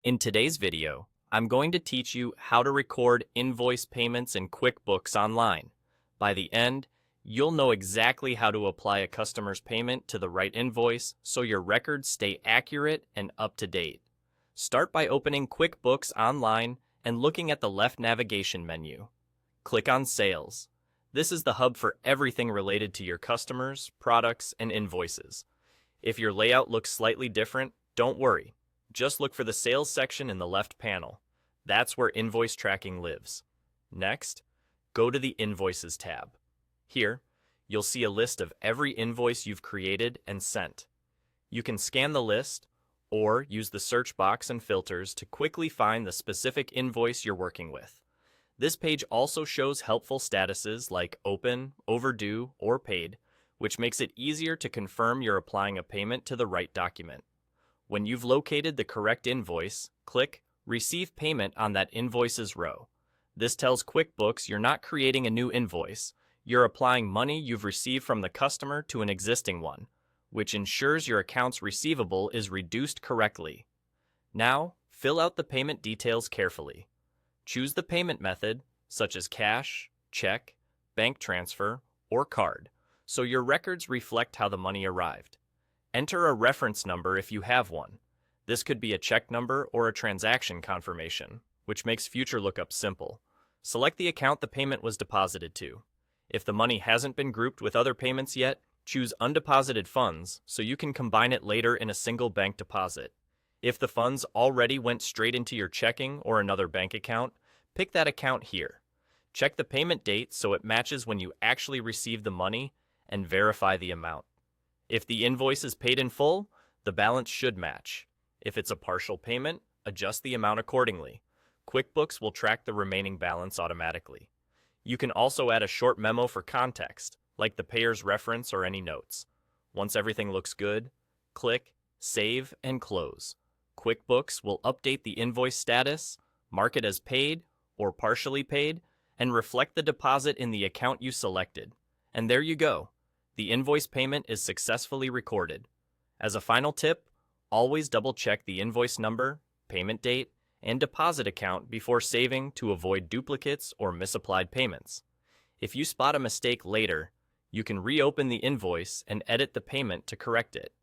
In today's video, I'm going to teach you how to record invoice payments in QuickBooks Online. By the end, you'll know exactly how to apply a customer's payment to the right invoice so your records stay accurate and up to date. Start by opening QuickBooks Online and looking at the left navigation menu. Click on Sales. This is the hub for everything related to your customers, products, and invoices. If your layout looks slightly different, don't worry. Just look for the Sales section in the left panel. That's where invoice tracking lives. Next, go to the Invoices tab. Here, you'll see a list of every invoice you've created and sent. You can scan the list or use the search box and filters to quickly find the specific invoice you're working with. This page also shows helpful statuses like open, overdue, or paid, which makes it easier to confirm you're applying a payment to the right document. When you've located the correct invoice, click Receive Payment on that Invoices row. This tells QuickBooks you're not creating a new invoice, you're applying money you've received from the customer to an existing one, which ensures your accounts receivable is reduced correctly. Now, fill out the payment details carefully. Choose the payment method, such as cash, check, bank transfer, or card, so your records reflect how the money arrived. Enter a reference number if you have one. This could be a check number or a transaction confirmation, which makes future lookups simple. Select the account the payment was deposited to. If the money hasn't been grouped with other payments yet, choose undeposited funds so you can combine it later in a single bank deposit. If the funds already went straight into your checking or another bank account, pick that account here. Check the payment date so it matches when you actually received the money and verify the amount. If the invoice is paid in full, the balance should match. If it's a partial payment, adjust the amount accordingly. QuickBooks will track the remaining balance automatically. You can also add a short memo for context, like the payer's reference or any notes. Once everything looks good, click Save and Close. QuickBooks will update the invoice status, mark it as paid or partially paid, and reflect the deposit in the account you selected. And there you go. The invoice payment is successfully recorded. As a final tip, always double-check the invoice number, payment date, and deposit account before saving to avoid duplicates or misapplied payments. If you spot a mistake later, you can reopen the invoice and edit the payment to correct it.